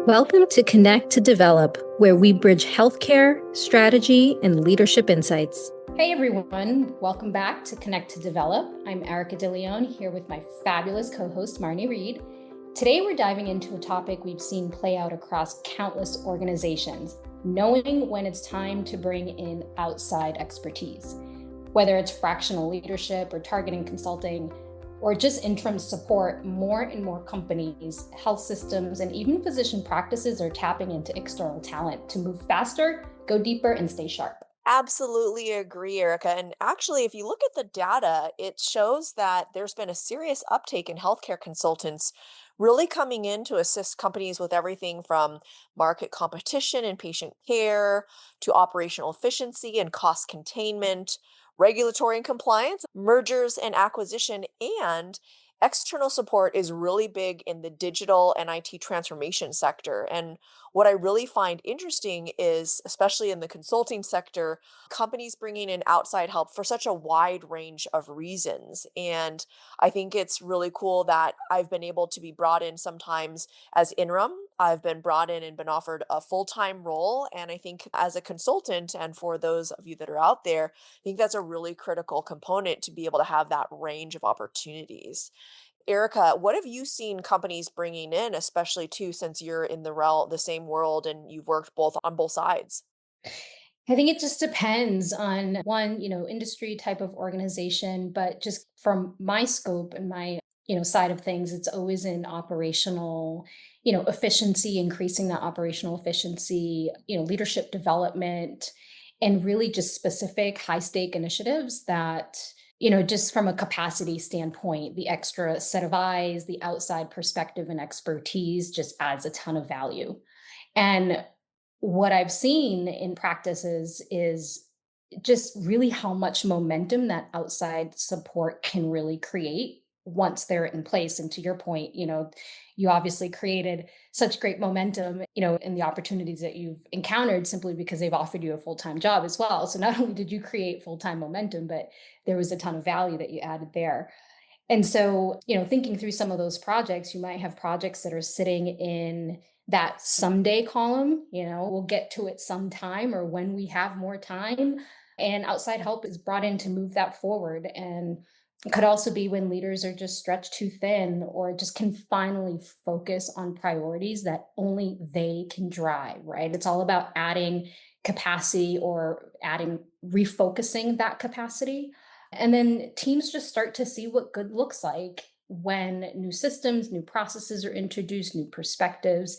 Welcome to Connect to Develop, where we bridge healthcare, strategy, and leadership insights. Hey everyone, welcome back to Connect to Develop. I'm Erika DeLeon here with my fabulous co-host Marney Reid. Today we're diving into a topic we've seen play out across countless organizations, knowing when it's time to bring in outside expertise. Whether it's fractional leadership or targeting consulting, or just interim support, more and more companies, health systems, and even physician practices are tapping into external talent to move faster, go deeper, and stay sharp. Absolutely agree, Erica. And actually, if you look at the data, it shows that there's been a serious uptake in healthcare consultants really coming in to assist companies with everything from market competition and patient care to operational efficiency and cost containment, regulatory and compliance, mergers and acquisition, and external support is really big in the digital and IT transformation sector. And what I really find interesting is, especially in the consulting sector, companies bringing in outside help for such a wide range of reasons. And I think it's really cool that I've been able to be brought in sometimes as interim. I've been brought in and been offered a full time role. And I think as a consultant, and for those of you that are out there, I think that's a really critical component to be able to have that range of opportunities. Erica, what have you seen companies bringing in, especially too, since you're in the same world and you've worked both on both sides? I think it just depends on one, industry type of organization, but just from my scope and my, side of things, it's always in operational, efficiency, increasing that operational efficiency, leadership development, and really just specific high stake initiatives that, just from a capacity standpoint, the extra set of eyes, the outside perspective and expertise just adds a ton of value. And what I've seen in practices is just really how much momentum that outside support can really create once they're in place. And to your point, you obviously created such great momentum, in the opportunities that you've encountered simply because they've offered you a full-time job as well. So not only did you create full-time momentum, but there was a ton of value that you added there. And so, thinking through some of those projects, you might have projects that are sitting in that someday column, we'll get to it sometime or when we have more time. And outside help is brought in to move that forward. And it could also be when leaders are just stretched too thin or just can finally focus on priorities that only they can drive, right? It's all about adding capacity or refocusing that capacity. And then teams just start to see what good looks like when new systems, new processes are introduced, new perspectives.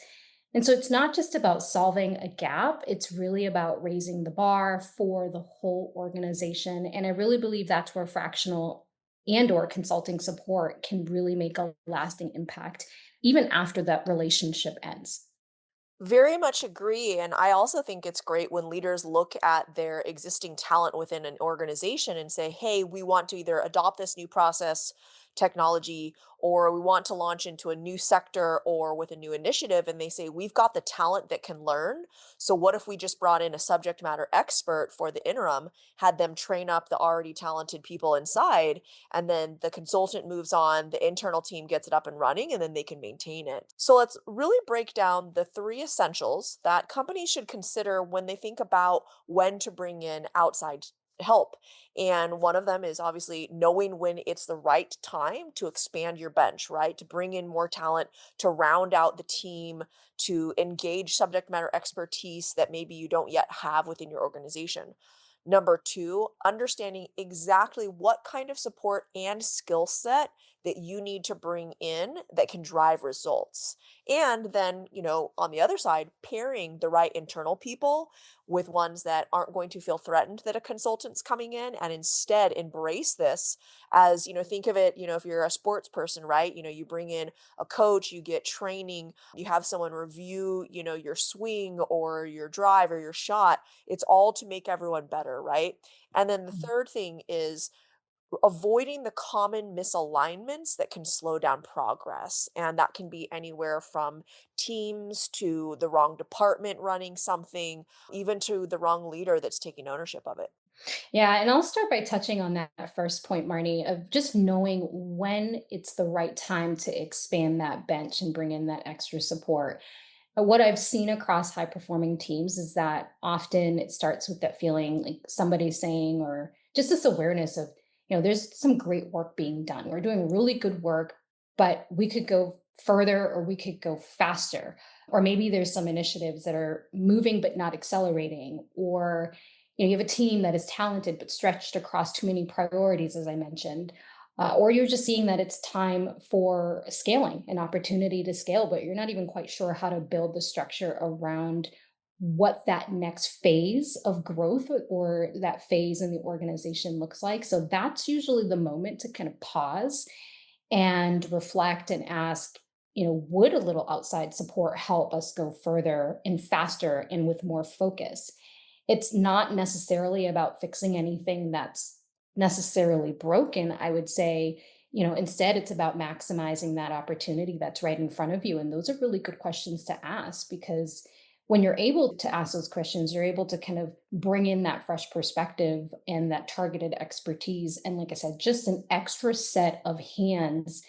And so it's not just about solving a gap, it's really about raising the bar for the whole organization. And I really believe that's where fractional and or consulting support can really make a lasting impact even after that relationship ends. Very much agree. And I also think it's great when leaders look at their existing talent within an organization and say, hey, we want to either adopt this new process, technology, or we want to launch into a new sector or with a new initiative. And they say, we've got the talent that can learn. So what if we just brought in a subject matter expert for the interim, had them train up the already talented people inside, and then the consultant moves on, the internal team gets it up and running, and then they can maintain it. So let's really break down the three essentials that companies should consider when they think about when to bring in outside help. And one of them is obviously knowing when it's the right time to expand your bench, right? To bring in more talent, to round out the team, to engage subject matter expertise that maybe you don't yet have within your organization. Number two, understanding exactly what kind of support and skill set that you need to bring in that can drive results. And then, on the other side, pairing the right internal people with ones that aren't going to feel threatened that a consultant's coming in and instead embrace this as, think of it, if you're a sports person, right? You bring in a coach, you get training, you have someone review, your swing or your drive or your shot. It's all to make everyone better, right? And then the third thing is avoiding the common misalignments that can slow down progress. And that can be anywhere from teams to the wrong department running something, even to the wrong leader that's taking ownership of it. Yeah, and I'll start by touching on that first point, Marnie, of just knowing when it's the right time to expand that bench and bring in that extra support. What I've seen across high performing teams is that often it starts with that feeling like somebody saying, or just this awareness of, there's some great work being done. We're doing really good work, but we could go further or we could go faster. Or maybe there's some initiatives that are moving but not accelerating. Or, you have a team that is talented but stretched across too many priorities, as I mentioned. Or you're just seeing that it's time for scaling, an opportunity to scale, but you're not even quite sure how to build the structure around what that next phase of growth or that phase in the organization looks like. So that's usually the moment to kind of pause and reflect and ask, would a little outside support help us go further and faster and with more focus? It's not necessarily about fixing anything that's necessarily broken. I would say, instead it's about maximizing that opportunity that's right in front of you. And those are really good questions to ask, because when you're able to ask those questions, you're able to kind of bring in that fresh perspective and that targeted expertise. And like I said, just an extra set of hands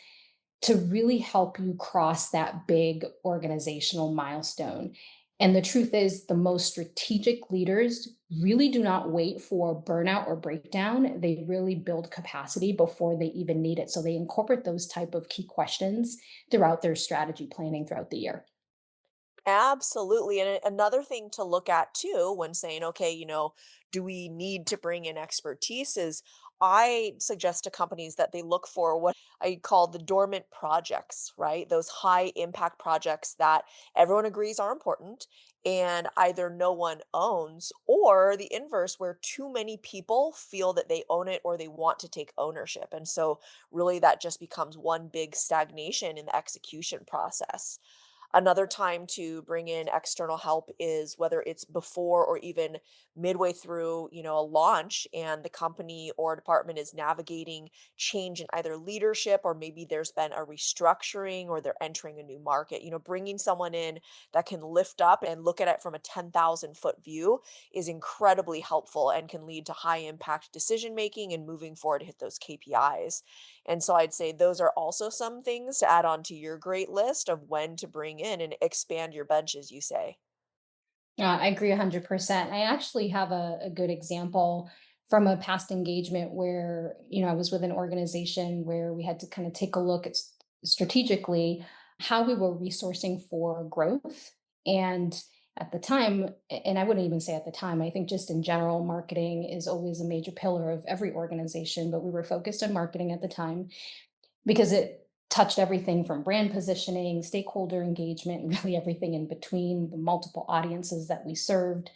to really help you cross that big organizational milestone. And the truth is, the most strategic leaders really do not wait for burnout or breakdown. They really build capacity before they even need it. So they incorporate those type of key questions throughout their strategy planning throughout the year. Absolutely. And another thing to look at too when saying, okay, do we need to bring in expertise is I suggest to companies that they look for what I call the dormant projects, right? Those high impact projects that everyone agrees are important and either no one owns, or the inverse where too many people feel that they own it or they want to take ownership. And so really that just becomes one big stagnation in the execution process. Another time to bring in external help is whether it's before or even midway through, a launch and the company or department is navigating change in either leadership or maybe there's been a restructuring or they're entering a new market. Bringing someone in that can lift up and look at it from a 10,000-foot view is incredibly helpful and can lead to high impact decision making and moving forward to hit those KPIs. And so I'd say those are also some things to add on to your great list of when to bring in and expand your bench, as you say. I agree 100%. I actually have a good example from a past engagement where, I was with an organization where we had to kind of take a look at strategically how we were resourcing for growth. And at the time, and I wouldn't even say at the time, I think just in general, marketing is always a major pillar of every organization, but we were focused on marketing at the time because it touched everything from brand positioning, stakeholder engagement, and really everything in between, the multiple audiences that we served.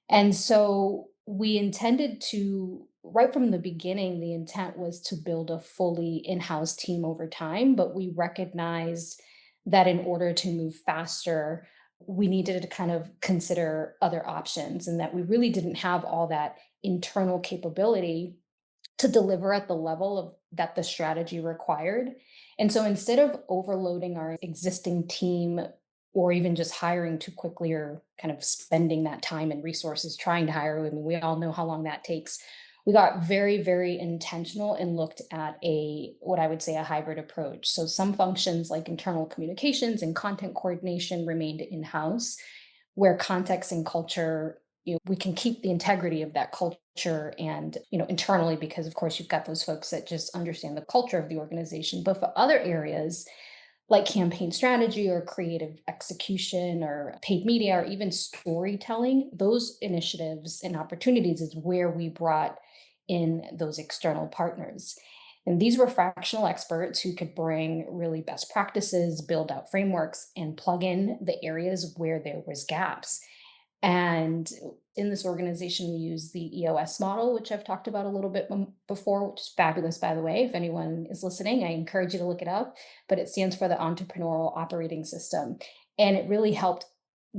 And so we intended to, right from the beginning, the intent was to build a fully in house team over time, but we recognized that in order to move faster, we needed to kind of consider other options, and that we really didn't have all that internal capability to deliver at the level of that the strategy required. And so instead of overloading our existing team or even just hiring too quickly or kind of spending that time and resources trying to hire, I mean, we all know how long that takes. We got very, very intentional and looked at a what I would say a hybrid approach. So some functions like internal communications and content coordination remained in-house, where context and culture, we can keep the integrity of that culture and, internally, because of course you've got those folks that just understand the culture of the organization. But for other areas like campaign strategy or creative execution or paid media or even storytelling, those initiatives and opportunities is where we brought in those external partners. And these were fractional experts who could bring really best practices, build out frameworks, and plug in the areas where there was gaps. And in this organization, we use the EOS model, which I've talked about a little bit before, which is fabulous, by the way. If anyone is listening, I encourage you to look it up. But it stands for the Entrepreneurial Operating System. And it really helped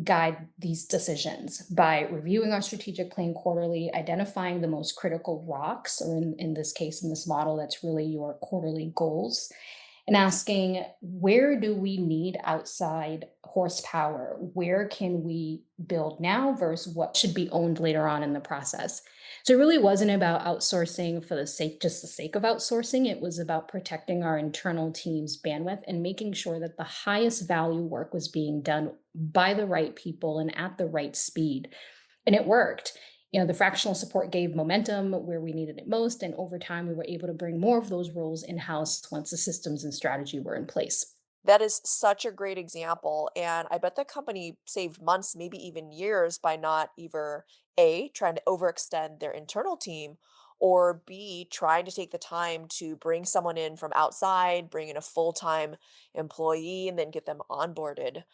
guide these decisions by reviewing our strategic plan quarterly, identifying the most critical rocks, or in this case, in this model, that's really your quarterly goals, and asking, where do we need outside horsepower? Where can we build now versus what should be owned later on in the process? So it really wasn't about outsourcing for the sake, just the sake of outsourcing. It was about protecting our internal team's bandwidth and making sure that the highest value work was being done by the right people and at the right speed. And it worked. The fractional support gave momentum where we needed it most. And over time, we were able to bring more of those roles in house once the systems and strategy were in place. That is such a great example, and I bet the company saved months, maybe even years by not either A, trying to overextend their internal team, or B, trying to take the time to bring someone in from outside, bring in a full-time employee, and then get them onboarded.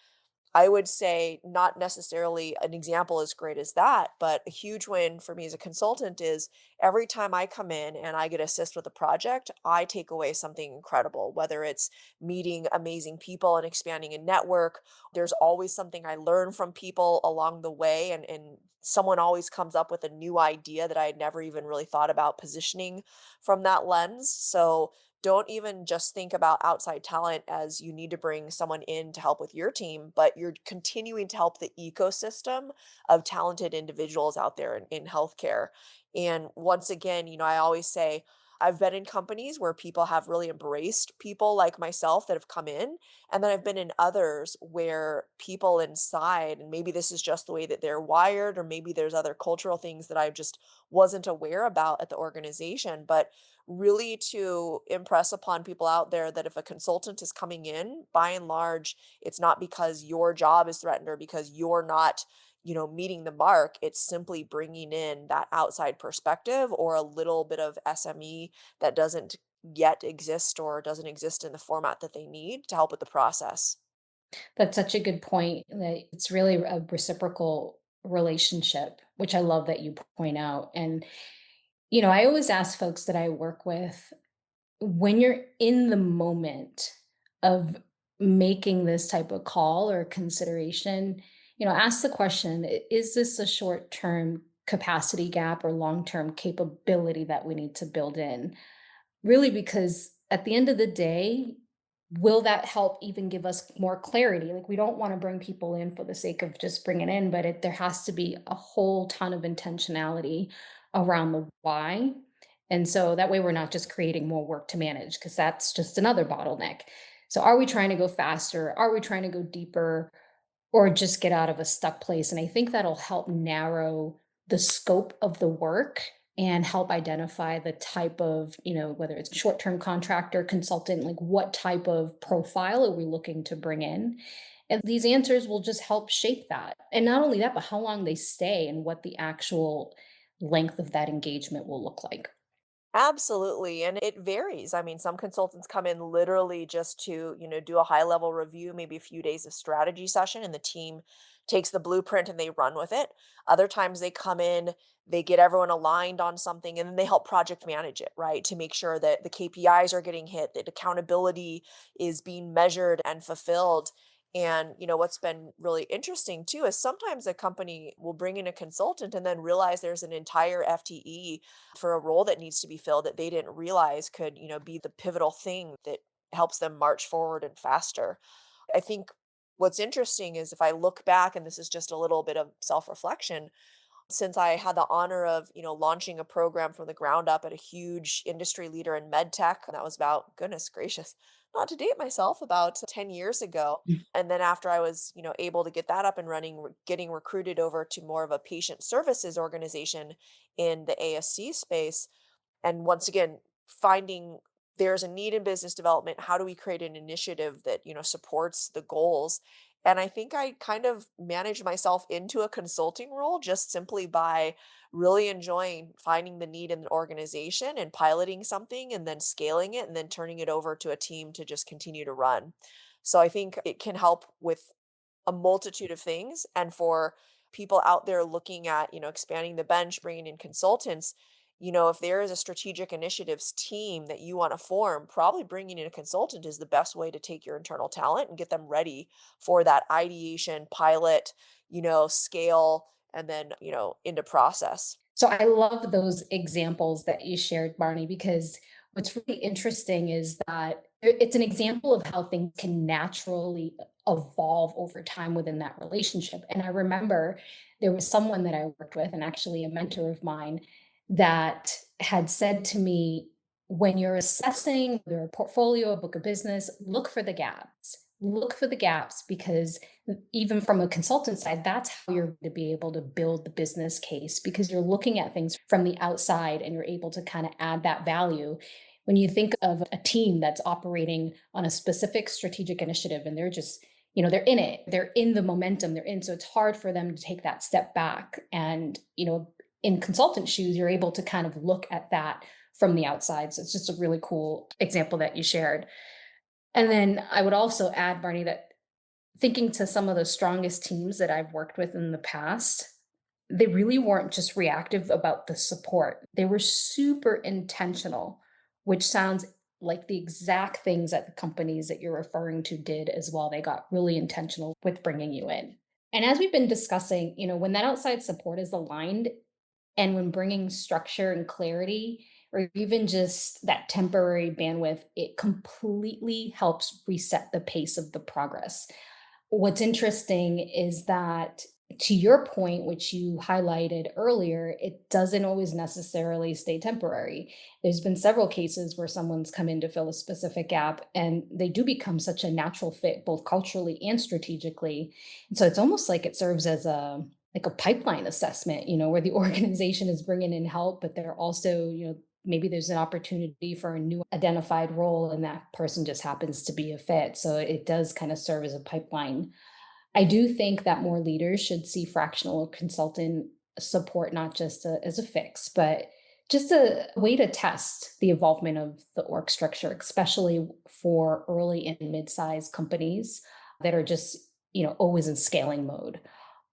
I would say not necessarily an example as great as that, but a huge win for me as a consultant is every time I come in and I get assist with a project, I take away something incredible, whether it's meeting amazing people and expanding a network. There's always something I learn from people along the way, and someone always comes up with a new idea that I had never even really thought about positioning from that lens. So don't even just think about outside talent as you need to bring someone in to help with your team, but you're continuing to help the ecosystem of talented individuals out there in healthcare. And once again, I always say, I've been in companies where people have really embraced people like myself that have come in. And then I've been in others where people inside, and maybe this is just the way that they're wired, or maybe there's other cultural things that I just wasn't aware about at the organization. But really to impress upon people out there that if a consultant is coming in, by and large, it's not because your job is threatened or because you're not, meeting the mark. It's simply bringing in that outside perspective or a little bit of SME that doesn't yet exist or doesn't exist in the format that they need to help with the process. That's such a good point that it's really a reciprocal relationship, which I love that you point out. And, I always ask folks that I work with, when you're in the moment of making this type of call or consideration, ask the question, Is this a short term capacity gap or long term capability that we need to build in?" Really, because at the end of the day, will that help even give us more clarity? Like, we don't want to bring people in for the sake of just bringing in, but there has to be a whole ton of intentionality around the why. And so that way we're not just creating more work to manage, because that's just another bottleneck. So are we trying to go faster? Are we trying to go deeper? Or just get out of a stuck place? And I think that'll help narrow the scope of the work and help identify the type of, whether it's short-term contractor, consultant, like what type of profile are we looking to bring in? And these answers will just help shape that. And not only that, but how long they stay and what the actual length of that engagement will look like. Absolutely, and it varies. I mean, some consultants come in literally just to, do a high level review, maybe a few days of strategy session, and the team takes the blueprint and they run with it. Other times they come in, they get everyone aligned on something, and then they help project manage it, right? To make sure that the KPIs are getting hit, that accountability is being measured and fulfilled. And what's been really interesting too is sometimes a company will bring in a consultant and then realize there's an entire FTE for a role that needs to be filled that they didn't realize could, be the pivotal thing that helps them march forward and faster. I think what's interesting is if I look back, and this is just a little bit of self-reflection, since I had the honor of, launching a program from the ground up at a huge industry leader in med tech, and that was about, goodness gracious, not to date myself, about 10 years ago. And then after I was, able to get that up and running, getting recruited over to more of a patient services organization in the ASC space, and once again, finding there's a need in business development. How do we create an initiative that, supports the goals? And I think I kind of managed myself into a consulting role just simply by really enjoying finding the need in the organization and piloting something and then scaling it and then turning it over to a team to just continue to run. So I think it can help with a multitude of things. And for people out there looking at, expanding the bench, bringing in consultants, if there is a strategic initiatives team that you want to form, probably bringing in a consultant is the best way to take your internal talent and get them ready for that ideation, pilot, scale, and then, into process. So I love those examples that you shared, Barney, because what's really interesting is that It's an example of how things can naturally evolve over time within that relationship. And I remember there was someone that I worked with, and actually a mentor of mine, that had said to me, when you're assessing their portfolio, a book of business, look for the gaps. Look for the gaps because even from a consultant side, that's how you're going to be able to build the business case because you're looking at things from the outside and you're able to kind of add that value. When you think of a team that's operating on a specific strategic initiative and they're just, they're in it, they're in the momentum they're in. So it's hard for them to take that step back. And, in consultant shoes, you're able to kind of look at that from the outside. So it's just a really cool example that you shared. And then I would also add, Barney, that thinking to some of the strongest teams that I've worked with in the past, they really weren't just reactive about the support. They were super intentional, which sounds like the exact things that the companies that you're referring to did as well. They got really intentional with bringing you in. And as we've been discussing, when that outside support is aligned and when bringing structure and clarity, or even just that temporary bandwidth, it completely helps reset the pace of the progress. What's interesting is that, to your point, which you highlighted earlier, it doesn't always necessarily stay temporary. There's been several cases where someone's come in to fill a specific gap and they do become such a natural fit, both culturally and strategically. And so it's almost like it serves as a pipeline assessment, where the organization is bringing in help, but they're also, maybe there's an opportunity for a new identified role and that person just happens to be a fit. So it does kind of serve as a pipeline. I do think that more leaders should see fractional or consultant support not just as a fix, but just a way to test the involvement of the org structure, especially for early and mid-sized companies that are just, always in scaling mode.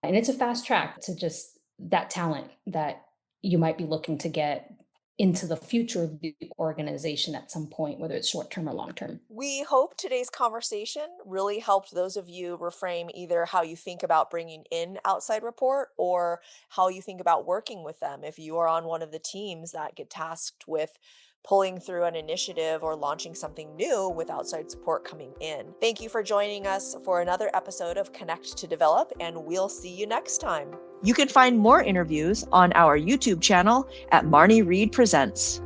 And it's a fast track to just that talent that you might be looking to get into the future of the organization at some point, whether it's short term or long term. We hope today's conversation really helped those of you reframe either how you think about bringing in outside report or how you think about working with them if you are on one of the teams that get tasked with pulling through an initiative or launching something new with outside support coming in. Thank you for joining us for another episode of Connect to Develop, and we'll see you next time. You can find more interviews on our YouTube channel at Marney Reid Presents.